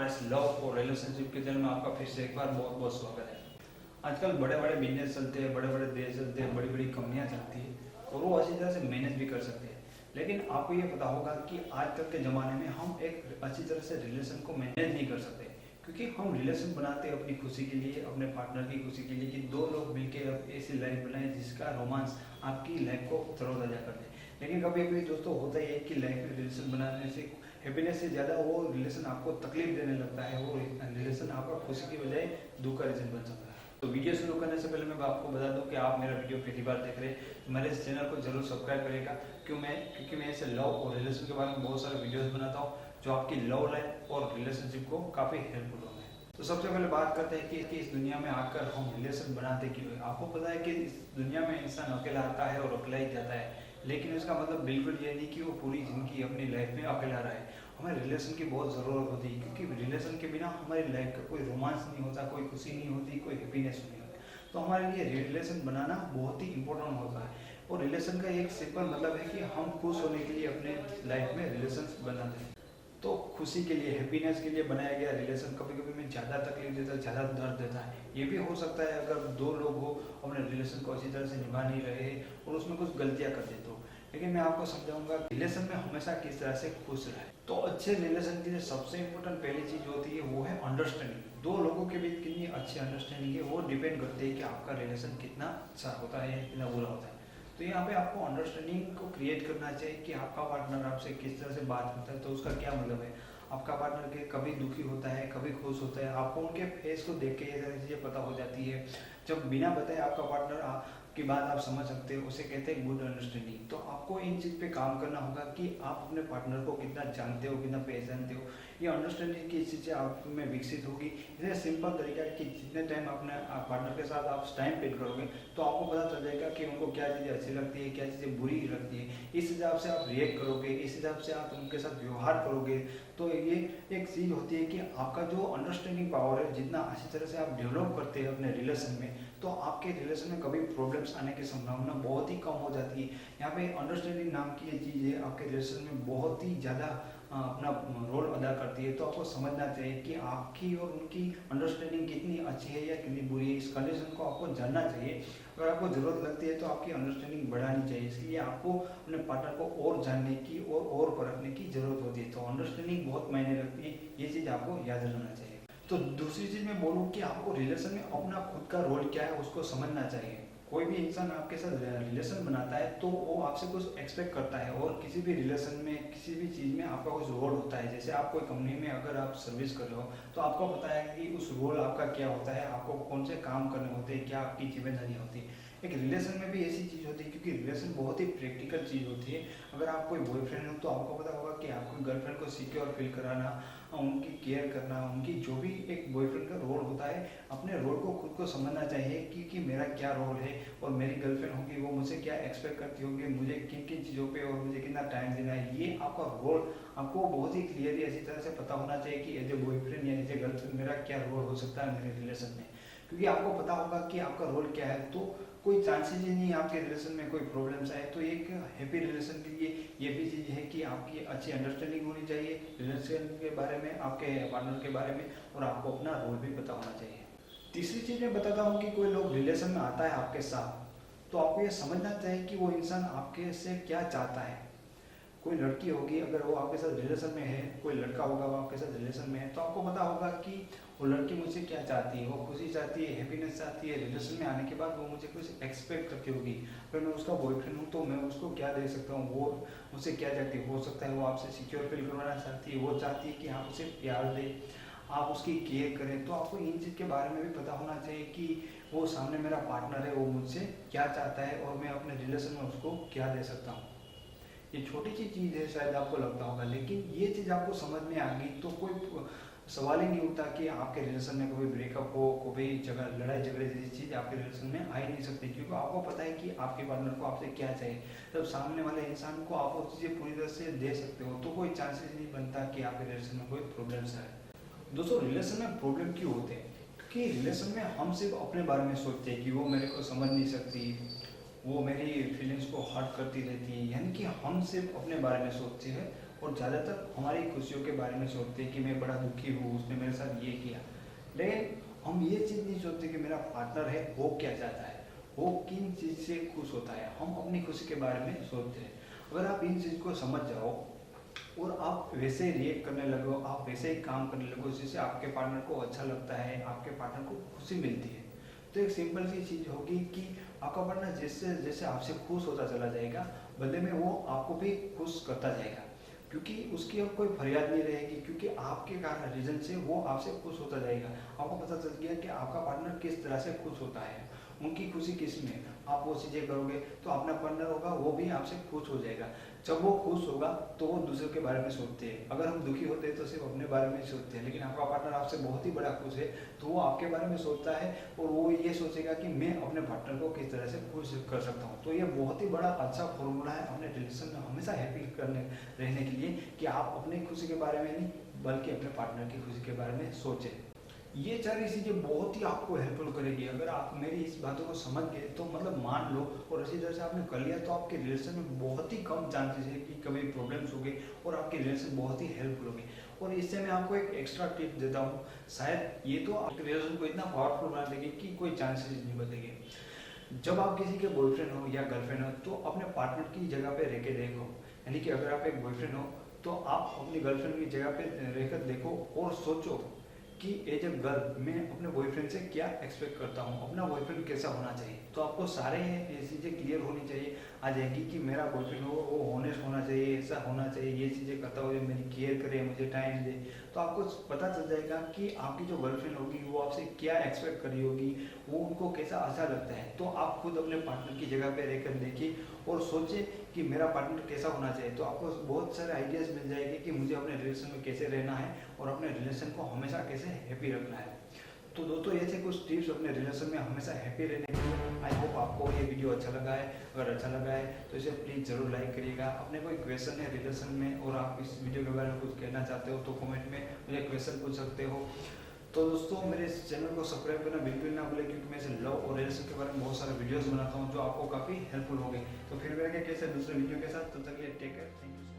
हमारे इस लव और रिलेशनशिप के चैनल में आपका फिर से एक बार बहुत बहुत स्वागत है। आजकल बड़े बड़े बिजनेस चलते हैं, बड़े बड़े देश चलते हैं, बड़ी बड़ी कंपनियां चलती हैं और वो अच्छी तरह से मैनेज भी कर सकते हैं। लेकिन आपको ये पता होगा कि आजकल के ज़माने में हम एक अच्छी तरह से रिलेशन को मैनेज नहीं कर सकते, क्योंकि हम रिलेशन बनाते हैं अपनी खुशी के लिए, अपने पार्टनर की खुशी के लिए कि दो लोग मिलकर ऐसी लाइफ बनाएं जिसका रोमांस आपकी लाइफ को तरोताजा कर दे। लेकिन कभी कभी दोस्तों होता ही है कि लाइफ में रिलेशन बनाने से हैप्पीनेस से ज़्यादा वो रिलेशन आपको तकलीफ देने लगता है, वो रिलेशन आपका खुशी की बजाय दुख का रीजन बन सकता है। तो वीडियो शुरू करने से पहले मैं आपको बता दूं कि आप मेरा वीडियो पहली बार देख रहे हैं तो मेरे इस चैनल को जरूर सब्सक्राइब करेगा। क्योंकि मैं ऐसे लव और रिलेशन के बारे में बहुत सारे वीडियोस बनाता हूँ जो आपकी लव लाइफ और रिलेशनशिप को काफ़ी हेल्पफुल होंगे। तो सबसे पहले बात करते हैं कि इस दुनिया में आकर हम रिलेशन बनाते क्यों हैं। आपको पता है कि इस दुनिया में इंसान अकेला आता है और अकेला ही जाता है, लेकिन इसका मतलब बिल्कुल ये नहीं कि वो पूरी जिंदगी अपनी लाइफ में अकेला रहे। हमें रिलेशन की बहुत ज़रूरत होती है, क्योंकि रिलेशन के बिना हमारी लाइफ का कोई रोमांस नहीं होता, कोई खुशी नहीं होती, कोई हैप्पीनेस नहीं होती। तो हमारे लिए रिलेशन बनाना बहुत ही इंपॉर्टेंट होता है। और रिलेशन का एक सिंपल मतलब है कि हम खुश होने के लिए अपने लाइफ में रिलेशन बनाते हैं। तो खुशी के लिए, हैप्पीनेस के लिए बनाया गया रिलेशन कभी कभी में ज़्यादा तकलीफ देता है, ज़्यादा दर्द देता है। ये भी हो सकता है अगर दो लोग हो अपने रिलेशन को अच्छी तरह से निभा नहीं रहे और उसमें कुछ गलतियाँ कर देते हो। लेकिन मैं आपको समझाऊंगा रिलेशन में हमेशा किस तरह से खुश रहे। तो अच्छे रिलेशन के लिए सबसे इम्पोर्टेंट पहली चीज होती है वो है अंडरस्टैंडिंग। दो लोगों के बीच कितनी अच्छी अंडरस्टैंडिंग है वो डिपेंड करते हैं कि आपका रिलेशन कितना अच्छा होता है, कितना बुरा होता है। तो यहाँ पे आपको अंडरस्टैंडिंग को क्रिएट करना चाहिए कि आपका पार्टनर आपसे किस तरह से बात करता है। तो उसका क्या मतलब है, आपका पार्टनर के कभी दुखी होता है, कभी खुश होता है, आपको उनके फेस को देख के ये सारी चीज़ें पता हो जाती है। जब बिना बताए आपका पार्टनर की बात आप समझ सकते हो, उसे कहते हैं गुड अंडरस्टैंडिंग। तो आपको इन चीज़ पे काम करना होगा कि आप अपने पार्टनर को कितना जानते हो, कितना पहचानते हो। ये अंडरस्टैंडिंग की चीज़ें आप में विकसित होगी। इसलिए सिंपल तरीका है कि जितने टाइम अपने पार्टनर के साथ आप टाइम स्पेंड करोगे तो आपको पता चल जाएगा कि उनको क्या चीज़ें अच्छी लगती है, क्या चीज़ें बुरी लगती है। इस हिसाब से आप रिएक्ट करोगे, इस हिसाब से आप उनके साथ व्यवहार करोगे। तो ये एक चीज़ होती है कि आपका जो अंडरस्टैंडिंग पावर है जितना अच्छी तरह से आप डेवलप करते हैं अपने रिलेशन में, तो आपके रिलेशन में कभी प्रॉब्लम्स आने की संभावना बहुत ही कम हो जाती है। यहाँ पे अंडरस्टैंडिंग नाम की ये चीज़ है आपके रिलेशन में बहुत ही ज़्यादा अपना रोल अदा करती है। तो आपको समझना चाहिए कि आपकी और उनकी अंडरस्टैंडिंग कितनी अच्छी है या कितनी बुरी है। इस कंडीशन को आपको जानना चाहिए। अगर आपको ज़रूरत लगती है तो आपकी अंडरस्टैंडिंग बढ़ानी चाहिए। इसलिए आपको अपने पार्टनर को और जानने की और परखने की ज़रूरत होती है। तो अंडरस्टैंडिंग बहुत मायने रखती है, ये चीज़ आपको याद रखना चाहिए। तो दूसरी चीज़ मैं बोलूँ कि आपको रिलेशन में अपना खुद का रोल क्या है उसको समझना चाहिए। कोई भी इंसान आपके साथ रिलेशन बनाता है तो वो आपसे कुछ एक्सपेक्ट करता है, और किसी भी रिलेशन में, किसी भी चीज़ में आपका कुछ रोल होता है। जैसे आप कोई कंपनी में अगर आप सर्विस कर रहे हो तो आपको पता है कि उस रोल आपका क्या होता है, आपको कौन से काम करने होते हैं, क्या आपकी जिम्मेदारी होती है। एक रिलेशन में भी ऐसी चीज़ होती है, क्योंकि रिलेशन बहुत ही प्रैक्टिकल चीज़ होती है। अगर आप कोई बॉयफ्रेंड हो तो आपको पता होगा कि आपको गर्लफ्रेंड को सिक्योर फील कराना, उनकी केयर करना, उनकी जो भी एक बॉयफ्रेंड का रोल होता है, अपने रोल को खुद को समझना चाहिए कि मेरा क्या रोल है और मेरी गर्लफ्रेंड होगी वो मुझसे क्या एक्सपेक्ट करती होगी, मुझे किन किन चीज़ों पे और मुझे कितना टाइम देना है। ये आपका रोल आपको बहुत ही क्लियरली अच्छी तरह से पता होना चाहिए कि एज ए बॉयफ्रेंड या एज ए गर्लफ्रेंड मेरा क्या रोल हो सकता है मेरे रिलेशन में। क्योंकि आपको पता होगा कि आपका रोल क्या है तो कोई चांसेस ही नहीं आपके रिलेशन में कोई प्रॉब्लम्स आए। तो एक हैप्पी रिलेशन के लिए ये भी चीज़ है कि आपकी अच्छी अंडरस्टैंडिंग होनी चाहिए रिलेशन के बारे में, आपके पार्टनर के बारे में, और आपको अपना रोल भी पता होना चाहिए। तीसरी चीज़ मैं बताता हूँ कि कोई लोग रिलेशन में आता है आपके साथ तो आपको ये समझना चाहिए कि वो इंसान आपके से क्या चाहता है। कोई लड़की होगी अगर वो आपके साथ रिलेशन में है, कोई लड़का होगा वो आपके साथ रिलेशन में है, तो आपको पता होगा कि वो लड़की मुझसे क्या चाहती है। वो खुशी चाहती है, हैप्पीनेस चाहती है। रिलेशन में आने के बाद वो मुझे कुछ एक्सपेक्ट करती होगी। अगर मैं उसका बॉयफ्रेंड हूँ तो मैं उसको क्या दे सकता हूँ, वो मुझसे क्या चाहती है। हो सकता है वो आपसे सिक्योर फील करवाना चाहती है, वो चाहती है कि आप उसे प्यार दें, आप उसकी केयर करें। तो आपको इन चीज़ के बारे में भी पता होना चाहिए कि वो सामने मेरा पार्टनर है, वो मुझसे क्या चाहता है और मैं अपने रिलेशन में उसको क्या दे सकता हूँ। ये छोटी सी चीज़ है शायद आपको लगता होगा, लेकिन ये चीज़ आपको समझ में आ गई तो कोई सवाल ही नहीं उठता कि आपके रिलेशन में कभी ब्रेकअप हो, कभी लड़ाई झगड़े जैसी चीज़ आपके रिलेशन में आ ही नहीं सकती। क्योंकि आपको पता है कि आपके पार्टनर को आपसे क्या चाहिए। जब सामने वाले इंसान को आप वो चीज़ें पूरी तरह से दे सकते हो तो कोई चांसेस नहीं बनता कि आपके रिलेशन में कोई प्रॉब्लम्स आए। दोस्तों रिलेशन में प्रॉब्लम क्यों होते हैं, क्योंकि रिलेशन में हम सिर्फ अपने बारे में सोचते हैं कि वो मेरे को समझ नहीं सकती, वो मेरी फीलिंग्स को हर्ट करती रहती है। यानी कि हम सिर्फ अपने बारे में सोचते हैं और ज़्यादातर हमारी खुशियों के बारे में सोचते हैं कि मैं बड़ा दुखी हूँ, उसने मेरे साथ ये किया। लेकिन हम ये चीज़ नहीं सोचते कि मेरा पार्टनर है वो क्या चाहता है, वो किन चीज़ से खुश होता है। हम अपनी खुशी के बारे में सोचते हैं। अगर आप इन चीज़ को समझ जाओ और आप वैसे ही रिएक्ट करने लगो, आप वैसे ही काम करने लगो जिससे आपके पार्टनर को अच्छा लगता है, आपके पार्टनर को खुशी मिलती है, तो एक सिंपल सी चीज़ होगी कि आपका पार्टनर जैसे जैसे आपसे खुश होता चला जाएगा, बदले में वो आपको भी खुश करता जाएगा, क्योंकि उसकी अब कोई फरियाद नहीं रहेगी, क्योंकि आपके कारण रीज़न से वो आपसे खुश होता जाएगा। आपको पता चल गया कि आपका पार्टनर किस तरह से खुश होता है, उनकी खुशी किस में। आप वो चीज़ें करोगे तो अपना पार्टनर होगा वो भी आपसे खुश हो जाएगा। जब वो खुश होगा तो वो दूसरों के बारे में सोचते हैं। अगर हम दुखी होते हैं तो सिर्फ अपने बारे में सोचते हैं, लेकिन आपका पार्टनर आपसे बहुत ही बड़ा खुश है तो वो आपके बारे में सोचता है और वो ये सोचेगा कि मैं अपने पार्टनर को किस तरह से खुश कर सकता हूँ। तो ये बहुत ही बड़ा अच्छा फॉर्मूला है अपने रिलेशन में हमेशा हैप्पी करने रहने के लिए, कि आप अपनी खुशी के बारे में नहीं बल्कि अपने पार्टनर की खुशी के बारे में सोचें। ये सारी चीज़ें बहुत ही आपको हेल्पफुल करेगी। अगर आप मेरी इस बातों को समझ गए तो मतलब मान लो और इसी तरह से आपने कर लिया तो आपके रिलेशन में बहुत ही कम चांसेस है कि कभी प्रॉब्लम्स होंगे और आपके रिलेशन बहुत ही हेल्पफुल होगी। और इससे मैं आपको एक एक्स्ट्रा टिप देता हूँ, शायद ये तो आपके रिलेशन को इतना पावरफुल बना देगी कि कोई चांसेस नहीं बचेंगे। जब आप किसी के बॉयफ्रेंड हो या गर्लफ्रेंड हो तो अपने पार्टनर की जगह पे रह के देखो, यानी कि अगर आप एक बॉयफ्रेंड हो तो आप अपनी गर्लफ्रेंड की जगह पे रहकर देखो और सोचो कि एज ए गर्ल मैं अपने बॉयफ्रेंड से क्या एक्सपेक्ट करता हूँ, अपना बॉयफ्रेंड कैसा होना चाहिए। तो आपको सारे ये चीज़ें क्लियर होनी चाहिए आ जाएगी कि मेरा बॉयफ्रेंड हो वो ऑनेस्ट होना चाहिए, ऐसा होना चाहिए, ये चीज़ें करता हो, मेरी केयर करे, मुझे टाइम दे। तो आपको पता चल जाएगा कि आपकी जो गर्लफ्रेंड होगी वो आपसे क्या एक्सपेक्ट करी होगी, वो उनको कैसा अच्छा लगता है। तो आप खुद अपने पार्टनर की जगह पे रहकर देखिए और सोचें कि मेरा पार्टनर कैसा होना चाहिए। तो आपको बहुत सारे आइडियाज़ मिल जाएंगे कि मुझे अपने रिलेशन में कैसे रहना है और अपने रिलेशन को हमेशा कैसे हैप्पी रखना है। तो दोस्तों ऐसे कुछ टिप्स अपने रिलेशन में हमेशा हैप्पी रहने के लिए। आई होप आपको ये वीडियो अच्छा लगा है। अगर अच्छा लगा है तो इसे प्लीज़ ज़रूर लाइक करिएगा। अपने कोई क्वेश्चन है रिलेशन में और आप इस वीडियो के बारे में कुछ कहना चाहते हो तो कमेंट में मुझे क्वेश्चन पूछ सकते हो। तो दोस्तों मेरे इस चैनल को सब्सक्राइब करना बिल्कुल ना भूलें, क्योंकि मैं इसे लव और रिलेशन के बारे में बहुत सारे वीडियोस बनाता हूँ जो आपको काफ़ी हेल्पफुल होंगे। तो फिर मिलेंगे कैसे दूसरे वीडियो के साथ, तब तक के लिए टेक केयर, थैंक यू।